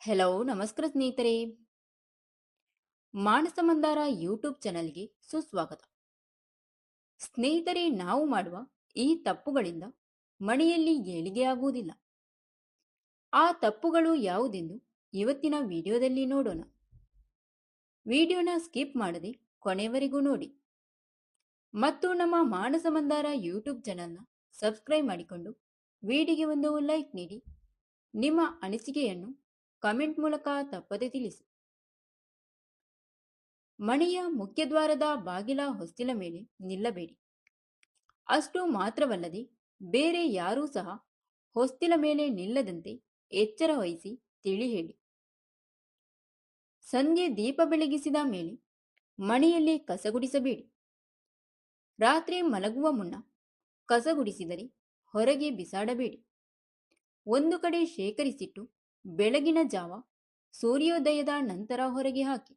Hello ನಮಸ್ಕಾರ ಸ್ನೇಹಿತರೆ. ಮಾನಸ Mandara YouTube ಚಾನಲ್ಗೆ ಸುಸ್ವಾಗತ. ಸ್ನೇಹಿತರೆ, ನಾವು ಮಾಡುವ ಈ ತಪ್ಪುಗಳಿಂದ ಮನೆಯಲ್ಲಿ ಏಳಿಗೆಯಾಗುವುದಿಲ್ಲ. ಆ ತಪ್ಪುಗಳು ಯಾವುದೆಂದು ಇವತ್ತಿನ ವಿಡಿಯೋದಲ್ಲಿ ನೋಡೋಣ. ವಿಡಿಯೋನ ಸ್ಕಿಪ್ ಮಾಡದೆ ಕೊನೆವರೆಗೂ ನೋಡಿ ಮತ್ತು ನಮ್ಮ ಮಾನಸ ಮಂದಾರ ಯೂಟ್ಯೂಬ್ ಚಾನಲ್ನ ಸಬ್ಸ್ಕ್ರೈಬ್ ಮಾಡಿಕೊಂಡು ವಿಡಿಯೋಗೆ ಒಂದು ಲೈಕ್ ನೀಡಿ. ನಿಮ್ಮ ಅನಿಸಿಕೆಯನ್ನು ಕಮೆಂಟ್ ಮೂಲಕ ತಪ್ಪದೆ ತಿಳಿಸಿ. ಮನೆಯ ಮುಖ್ಯದ್ವಾರದ ಬಾಗಿಲ ಹೊಸ್ತಿಲ ಮೇಲೆ ನಿಲ್ಲಬೇಡಿ. ಅಷ್ಟು ಮಾತ್ರವಲ್ಲದೆ ಬೇರೆ ಯಾರೂ ಸಹ ಹೊಸ್ತಿಲ ಮೇಲೆ ನಿಲ್ಲದಂತೆ ಎಚ್ಚರ ವಹಿಸಿ ತಿಳಿ ಹೇಳಿ. ಸಂಜೆ ದೀಪ ಬೆಳಗಿಸಿದ ಮೇಲೆ ಮನೆಯಲ್ಲಿ ಕಸಗುಡಿಸಬೇಡಿ. ರಾತ್ರಿ ಮಲಗುವ ಮುನ್ನ ಕಸಗುಡಿಸಿದರೆ ಹೊರಗೆ ಬಿಸಾಡಬೇಡಿ. ಒಂದು ಕಡೆ ಶೇಖರಿಸಿಟ್ಟು ಬೆಳಗಿನ ಜಾವ ಸೂರ್ಯೋದಯದ ನಂತರ ಹೊರಗೆ ಹಾಕಿ.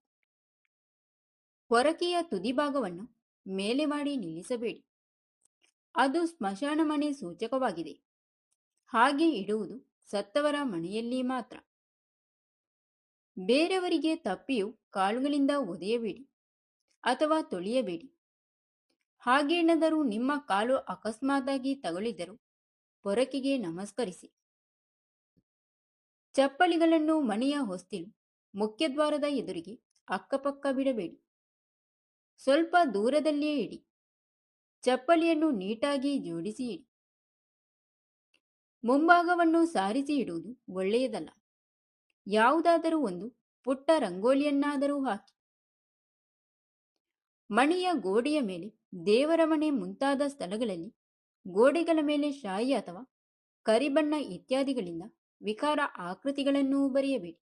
ಹೊರಕೆಯ ತುದಿಭಾಗವನ್ನು ಮೇಲೆ ಮಾಡಿ ನಿಲ್ಲಿಸಬೇಡಿ. ಅದು ಸ್ಮಶಾನ ಮನೆ ಸೂಚಕವಾಗಿದೆ. ಹಾಗೆ ಇಡುವುದು ಸತ್ತವರ ಮನೆಯಲ್ಲಿ ಮಾತ್ರ. ಬೇರೆಯವರಿಗೆ ತಪ್ಪಿಯೂ ಕಾಲುಗಳಿಂದ ಒದೆಯಬೇಡಿ ಅಥವಾ ತೊಳೆಯಬೇಡಿ. ಹಾಗೇನಾದರೂ ನಿಮ್ಮ ಕಾಲು ಅಕಸ್ಮಾತಾಗಿ ತಗುಲಿದರೂ ಪೊರಕೆಗೆ ನಮಸ್ಕರಿಸಿ. ಚಪ್ಪಲಿಗಳನ್ನು ಮನೆಯ ಹೊಸ್ತಿಲು ಮುಖ್ಯದ್ವಾರದ ಎದುರಿಗೆ ಅಕ್ಕಪಕ್ಕ ಬಿಡಬೇಡಿ. ಸ್ವಲ್ಪ ದೂರದಲ್ಲಿಯೇ ಇಡಿ. ಚಪ್ಪಲಿಯನ್ನು ನೀಟಾಗಿ ಜೋಡಿಸಿ ಇಡಿ. ಮುಂಭಾಗವನ್ನು ಸಾರಿಸಿ ಇಡುವುದು ಒಳ್ಳೆಯದಲ್ಲ. ಯಾವುದಾದರೂ ಒಂದು ಪುಟ್ಟ ರಂಗೋಲಿಯನ್ನಾದರೂ ಹಾಕಿ. ಮನೆಯ ಗೋಡೆಯ ಮೇಲೆ, ದೇವರ ಮನೆ ಮುಂತಾದ ಸ್ಥಳಗಳಲ್ಲಿ ಗೋಡೆಗಳ ಮೇಲೆ ಶಾಯಿ ಅಥವಾ ಕರಿಬಣ್ಣ ಇತ್ಯಾದಿಗಳಿಂದ ವಿಕಾರ ಆಕೃತಿಗಳನ್ನು ಬರೆಯಬೇಡಿ.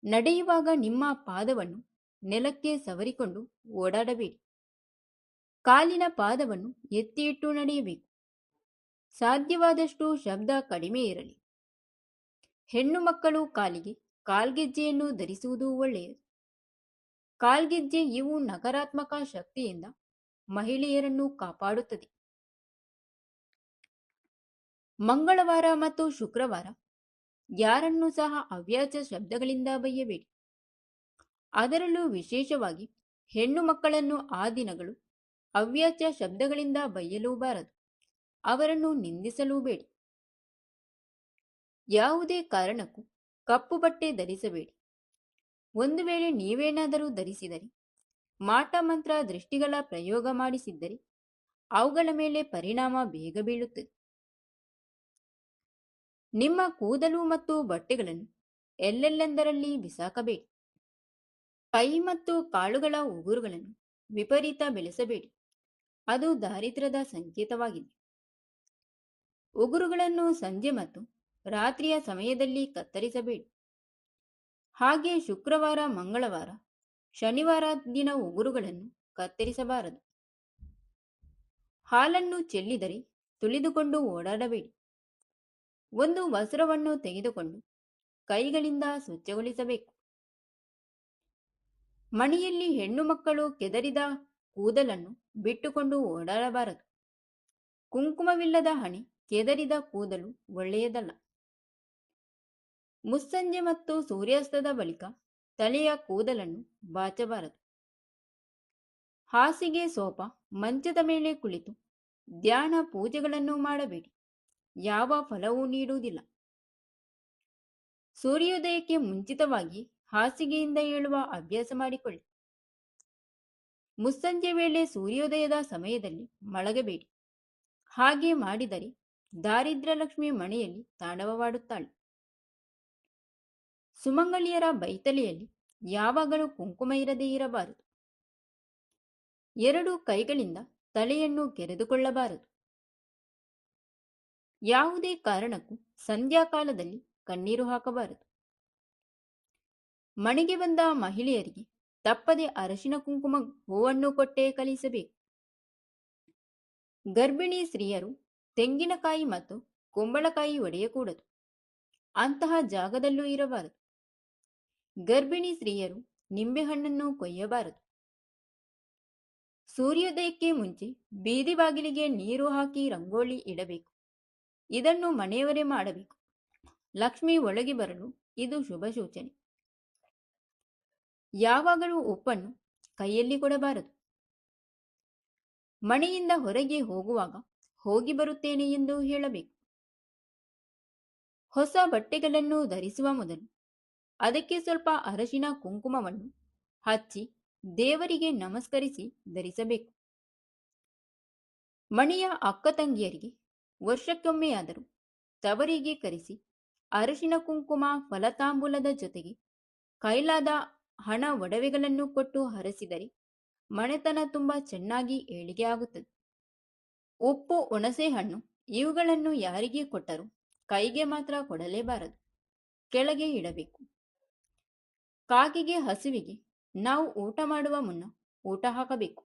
ನಡೆಯುವಾಗ ನಿಮ್ಮ ಪಾದವನ್ನು ನೆಲಕ್ಕೆ ಸವರಿಕೊಂಡು ಓಡಾಡಬೇಡಿ. ಕಾಲಿನ ಪಾದವನ್ನು ಎತ್ತಿ ಇಟ್ಟು ನಡೆಯಬೇಕು. ಸಾಧ್ಯವಾದಷ್ಟು ಶಬ್ದ ಕಡಿಮೆ ಇರಲಿ. ಹೆಣ್ಣು ಮಕ್ಕಳು ಕಾಲಿಗೆ ಕಾಲ್ಗೆಜ್ಜೆಯನ್ನು ಧರಿಸುವುದು ಒಳ್ಳೆಯದು. ಕಾಲ್ಗೆಜ್ಜೆ ಇವು ನಕಾರಾತ್ಮಕ ಶಕ್ತಿಯಿಂದ ಮಹಿಳೆಯರನ್ನು ಕಾಪಾಡುತ್ತದೆ. ಮಂಗಳವಾರ ಮತ್ತು ಶುಕ್ರವಾರ ಯಾರನ್ನೂ ಸಹ ಅವ್ಯಾಚ ಶಬ್ದಗಳಿಂದ ಬೈಯಬೇಡಿ. ಅದರಲ್ಲೂ ವಿಶೇಷವಾಗಿ ಹೆಣ್ಣು ಮಕ್ಕಳನ್ನು ಆ ದಿನಗಳು ಅವ್ಯಾಚ ಶಬ್ದಗಳಿಂದ ಬೈಯಲೂಬಾರದು. ಅವರನ್ನು ನಿಂದಿಸಲೂಬೇಡಿ. ಯಾವುದೇ ಕಾರಣಕ್ಕೂ ಕಪ್ಪು ಬಟ್ಟೆ ಧರಿಸಬೇಡಿ. ಒಂದು ವೇಳೆ ನೀವೇನಾದರೂ ಧರಿಸಿದರೆ, ಮಾಟ ಮಂತ್ರ ದೃಷ್ಟಿಗಳ ಪ್ರಯೋಗ ಮಾಡಿಸಿದ್ದರೆ ಅವುಗಳ ಮೇಲೆ ಪರಿಣಾಮ ಬೇಗ ಬೀಳುತ್ತದೆ. ನಿಮ್ಮ ಕೂದಲು ಮತ್ತು ಬಟ್ಟೆಗಳನ್ನು ಎಲ್ಲೆಲ್ಲೆಂದರಲ್ಲಿ ಬಿಸಾಕಬೇಡಿ. ಕೈ ಮತ್ತು ಕಾಲುಗಳ ಉಗುರುಗಳನ್ನು ವಿಪರೀತ ಬೆಳೆಸಬೇಡಿ. ಅದು ದಾರಿದ್ರ್ಯದ ಸಂಕೇತವಾಗಿದೆ. ಉಗುರುಗಳನ್ನು ಸಂಜೆ ಮತ್ತು ರಾತ್ರಿಯ ಸಮಯದಲ್ಲಿ ಕತ್ತರಿಸಬೇಡಿ. ಹಾಗೆ ಶುಕ್ರವಾರ, ಮಂಗಳವಾರ, ಶನಿವಾರ ದಿನ ಉಗುರುಗಳನ್ನು ಕತ್ತರಿಸಬಾರದು. ಹಾಲನ್ನು ಚೆಲ್ಲಿದರೆ ತುಳಿದುಕೊಂಡು ಓಡಾಡಬೇಡಿ. ಒಂದು ವಸ್ತ್ರವನ್ನು ತೆಗೆದುಕೊಂಡು ಕೈಗಳಿಂದ ಸ್ವಚ್ಛಗೊಳಿಸಬೇಕು. ಮನೆಯಲ್ಲಿ ಹೆಣ್ಣು ಮಕ್ಕಳು ಕೆದರಿದ ಕೂದಲನ್ನು ಬಿಟ್ಟುಕೊಂಡು ಓಡಾಡಬಾರದು. ಕುಂಕುಮವಿಲ್ಲದ ಹಣೆ, ಕೆದರಿದ ಕೂದಲು ಒಳ್ಳೆಯದಲ್ಲ. ಮುಸ್ಸಂಜೆ ಮತ್ತು ಸೂರ್ಯಾಸ್ತದ ಬಳಿಕ ತಲೆಯ ಕೂದಲನ್ನು ಬಾಚಬಾರದು. ಹಾಸಿಗೆ, ಸೋಫಾ, ಮಂಚದ ಮೇಲೆ ಕುಳಿತು ಧ್ಯಾನ ಪೂಜೆಗಳನ್ನು ಮಾಡಬೇಡಿ. ಯಾವ ಫಲವೂ ನೀಡುವುದಿಲ್ಲ. ಸೂರ್ಯೋದಯಕ್ಕೆ ಮುಂಚಿತವಾಗಿ ಹಾಸಿಗೆಯಿಂದ ಏಳುವ ಅಭ್ಯಾಸ ಮಾಡಿಕೊಳ್ಳಿ. ಮುಸ್ಸಂಜೆ ವೇಳೆ ಸೂರ್ಯೋದಯದ ಸಮಯದಲ್ಲಿ ಮಲಗಬೇಡಿ. ಹಾಗೆ ಮಾಡಿದರೆ ದಾರಿದ್ರ್ಯ ಲಕ್ಷ್ಮಿ ಮನೆಯಲ್ಲಿ ತಾಂಡವವಾಡುತ್ತಾಳೆ. ಸುಮಂಗಲಿಯರ ಬೈತಲೆಯಲ್ಲಿ ಯಾವಾಗಲೂ ಕುಂಕುಮ ಇರದೇ ಇರಬಾರದು. ಎರಡು ಕೈಗಳಿಂದ ತಲೆಯನ್ನು ಕೆರೆದುಕೊಳ್ಳಬಾರದು. ಯಾವುದೇ ಕಾರಣಕ್ಕೂ ಸಂಧ್ಯಾಕಾಲದಲ್ಲಿ ಕಣ್ಣೀರು ಹಾಕಬಾರದು. ಮನೆಗೆ ಬಂದ ಮಹಿಳೆಯರಿಗೆ ತಪ್ಪದೆ ಅರಶಿನ ಕುಂಕುಮ ಹೂವನ್ನು ಕೊಟ್ಟೇ ಕಳಿಸಬೇಕು. ಗರ್ಭಿಣಿ ಸ್ತ್ರೀಯರು ತೆಂಗಿನಕಾಯಿ ಮತ್ತು ಕುಂಬಳಕಾಯಿ ಒಡೆಯಕೂಡದು. ಅಂತಹ ಜಾಗದಲ್ಲೂ ಇರಬಾರದು. ಗರ್ಭಿಣಿ ಸ್ತ್ರೀಯರು ನಿಂಬೆಹಣ್ಣನ್ನು ಕೊಯ್ಯಬಾರದು. ಸೂರ್ಯೋದಯಕ್ಕೆ ಮುಂಚೆ ಬೀದಿ ಬಾಗಿಲಿಗೆ ನೀರು ಹಾಕಿ ರಂಗೋಲಿ ಇಡಬೇಕು. ಇದನ್ನು ಮನೆಯವರೇ ಮಾಡಬೇಕು. ಲಕ್ಷ್ಮಿ ಒಳಗೆ ಬರಲು ಇದು ಶುಭ ಸೂಚನೆ. ಯಾವಾಗಲೂ ಉಪ್ಪನ್ನು ಕೈಯಲ್ಲಿ ಕೊಡಬಾರದು. ಮನೆಯಿಂದ ಹೊರಗೆ ಹೋಗುವಾಗ ಹೋಗಿ ಬರುತ್ತೇನೆ ಎಂದು ಹೇಳಬೇಕು. ಹೊಸ ಬಟ್ಟೆಗಳನ್ನು ಧರಿಸುವ ಮೊದಲು ಅದಕ್ಕೆ ಸ್ವಲ್ಪ ಅರಶಿನ ಕುಂಕುಮವನ್ನು ಹಚ್ಚಿ ದೇವರಿಗೆ ನಮಸ್ಕರಿಸಿ ಧರಿಸಬೇಕು. ಮನೆಯ ಅಕ್ಕ ತಂಗಿಯರಿಗೆ ವರ್ಷಕ್ಕೊಮ್ಮೆಯಾದರೂ ತವರಿಗೆ ಕರೆಸಿ ಅರಶಿನ ಕುಂಕುಮ ಫಲತಾಂಬೂಲದ ಜೊತೆಗೆ ಕೈಲಾದ ಹಣ ಒಡವೆಗಳನ್ನು ಕೊಟ್ಟು ಹರಸಿದರೆ ಮನೆತನ ತುಂಬ ಚೆನ್ನಾಗಿ ಏಳಿಗೆ ಆಗುತ್ತದೆ. ಉಪ್ಪು, ಹುಣಸೆ ಹಣ್ಣು ಇವುಗಳನ್ನು ಯಾರಿಗೆ ಕೊಟ್ಟರೂ ಕೈಗೆ ಮಾತ್ರ ಕೊಡಲೇಬಾರದು, ಕೆಳಗೆ ಇಡಬೇಕು. ಕಾಗೆಗೆ, ಹಸುವಿಗೆ ನಾವು ಊಟ ಮಾಡುವ ಮುನ್ನ ಊಟ ಹಾಕಬೇಕು.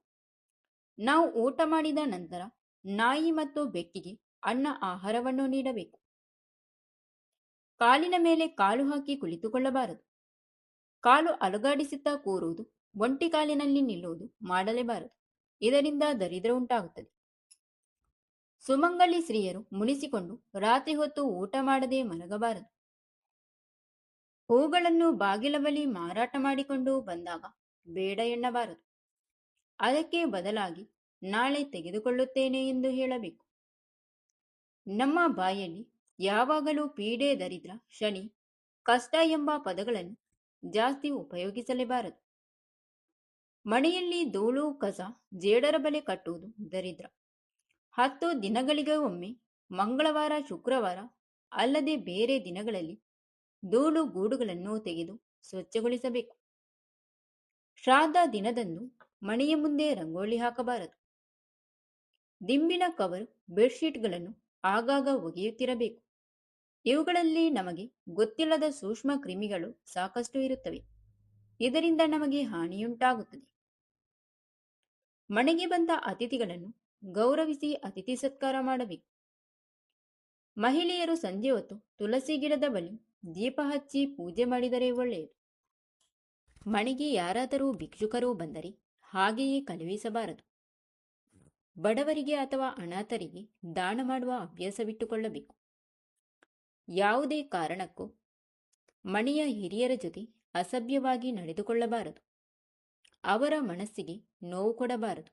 ನಾವು ಊಟ ಮಾಡಿದ ನಂತರ ನಾಯಿ ಮತ್ತು ಬೆಕ್ಕಿಗೆ ಅನ್ನ ಆಹಾರವನ್ನು ನೀಡಬೇಕು. ಕಾಲಿನ ಮೇಲೆ ಕಾಲು ಹಾಕಿ ಕುಳಿತುಕೊಳ್ಳಬಾರದು. ಕಾಲು ಅಲುಗಾಡಿಸುತ್ತಾ ಕೂರುವುದು, ಒಂಟಿ ಕಾಲಿನಲ್ಲಿ ನಿಲ್ಲುವುದು ಮಾಡಲೇಬಾರದು. ಇದರಿಂದ ದರಿದ್ರ ಉಂಟಾಗುತ್ತದೆ. ಸುಮಂಗಲಿ ಸ್ತ್ರೀಯರು ಮುನಿಸಿಕೊಂಡು ರಾತ್ರಿ ಹೊತ್ತು ಊಟ ಮಾಡದೆ ಮಲಗಬಾರದು. ಹೂಗಳನ್ನು ಬಾಗಿಲ ಬಳಿ ಮಾರಾಟ ಮಾಡಿಕೊಂಡು ಬಂದಾಗ ಬೇಡ ಎನ್ನಬಾರದು. ಅದಕ್ಕೆ ಬದಲಾಗಿ ನಾಳೆ ತೆಗೆದುಕೊಳ್ಳುತ್ತೇನೆ ಎಂದು ಹೇಳಬೇಕು. ನಮ್ಮ ಬಾಯಲ್ಲಿ ಯಾವಾಗಲೂ ಪೀಡೆ, ದರಿದ್ರ, ಶನಿ, ಕಷ್ಟ ಎಂಬ ಪದಗಳನ್ನು ಜಾಸ್ತಿ ಉಪಯೋಗಿಸಲೇಬಾರದು. ಮನೆಯಲ್ಲಿ ಧೂಳು, ಕಸ, ಜೇಡರ ಬಲೆ ಕಟ್ಟುವುದು ದರಿದ್ರ. 10 ದಿನಗಳಿಗೆ ಒಮ್ಮೆ ಮಂಗಳವಾರ, ಶುಕ್ರವಾರ ಅಲ್ಲದೆ ಬೇರೆ ದಿನಗಳಲ್ಲಿ ಧೂಳು ಗೂಡುಗಳನ್ನು ತೆಗೆದು ಸ್ವಚ್ಛಗೊಳಿಸಬೇಕು. ಶ್ರಾದ್ದ ದಿನದಂದು ಮನೆಯ ಮುಂದೆ ರಂಗೋಲಿ ಹಾಕಬಾರದು. ದಿಂಬಿನ ಕವರ್, ಬೆಡ್ಶೀಟ್ಗಳನ್ನು ಆಗಾಗ ಒಗೆಯುತ್ತಿರಬೇಕು. ಇವುಗಳಲ್ಲಿ ನಮಗೆ ಗೊತ್ತಿಲ್ಲದ ಸೂಕ್ಷ್ಮ ಕ್ರಿಮಿಗಳು ಸಾಕಷ್ಟು ಇರುತ್ತವೆ. ಇದರಿಂದ ನಮಗೆ ಹಾನಿಯುಂಟಾಗುತ್ತದೆ. ಮನೆಗೆ ಬಂದ ಅತಿಥಿಗಳನ್ನು ಗೌರವಿಸಿ ಅತಿಥಿ ಸತ್ಕಾರ ಮಾಡಬೇಕು. ಮಹಿಳೆಯರು ಸಂಜೆ ಹೊತ್ತು ತುಳಸಿ ಗಿಡದ ಬಳಿ ದೀಪ ಹಚ್ಚಿ ಪೂಜೆ ಮಾಡಿದರೆ ಒಳ್ಳೆಯದು. ಮನೆಗೆ ಯಾರಾದರೂ ಭಿಕ್ಷುಕರು ಬಂದರೆ ಹಾಗೆಯೇ ಕಳುಹಿಸಬಾರದು. ಬಡವರಿಗೆ ಅಥವಾ ಅನಾಥರಿಗೆ ದಾನ ಮಾಡುವ ಅಭ್ಯಾಸವಿಟ್ಟುಕೊಳ್ಳಬೇಕು. ಯಾವುದೇ ಕಾರಣಕ್ಕೂ ಮನೆಯ ಹಿರಿಯರ ಜೊತೆ ಅಸಭ್ಯವಾಗಿ ನಡೆದುಕೊಳ್ಳಬಾರದು. ಅವರ ಮನಸ್ಸಿಗೆ ನೋವು ಕೊಡಬಾರದು.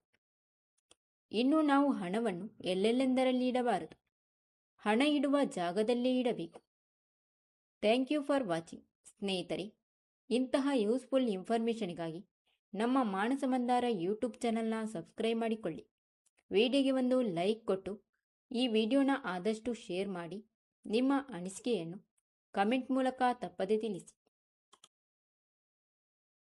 ಇನ್ನು ನಾವು ಹಣವನ್ನು ಎಲ್ಲೆಲ್ಲೆಂದರಲ್ಲಿ ಇಡಬಾರದು. ಹಣ ಇಡುವ ಜಾಗದಲ್ಲೇ ಇಡಬೇಕು. Thank you for watching. ಸ್ನೇಹಿತರೆ, ಇಂತಹ ಯೂಸ್ಫುಲ್ ಇನ್ಫಾರ್ಮೇಷನ್ಗಾಗಿ ನಮ್ಮ ಮಾನಸ ಮಂದಾರ ಯೂಟ್ಯೂಬ್ ಚಾನಲ್ನ ಸಬ್ಸ್ಕ್ರೈಬ್ ಮಾಡಿಕೊಳ್ಳಿ. ವಿಡಿಯೋಗೆ ಒಂದು ಲೈಕ್ ಕೊಟ್ಟು ಈ ವಿಡಿಯೋನ ಆದಷ್ಟು ಶೇರ್ ಮಾಡಿ. ನಿಮ್ಮ ಅನಿಸಿಕೆಯನ್ನು ಕಮೆಂಟ್ ಮೂಲಕ ತಪ್ಪದೇ ತಿಳಿಸಿ.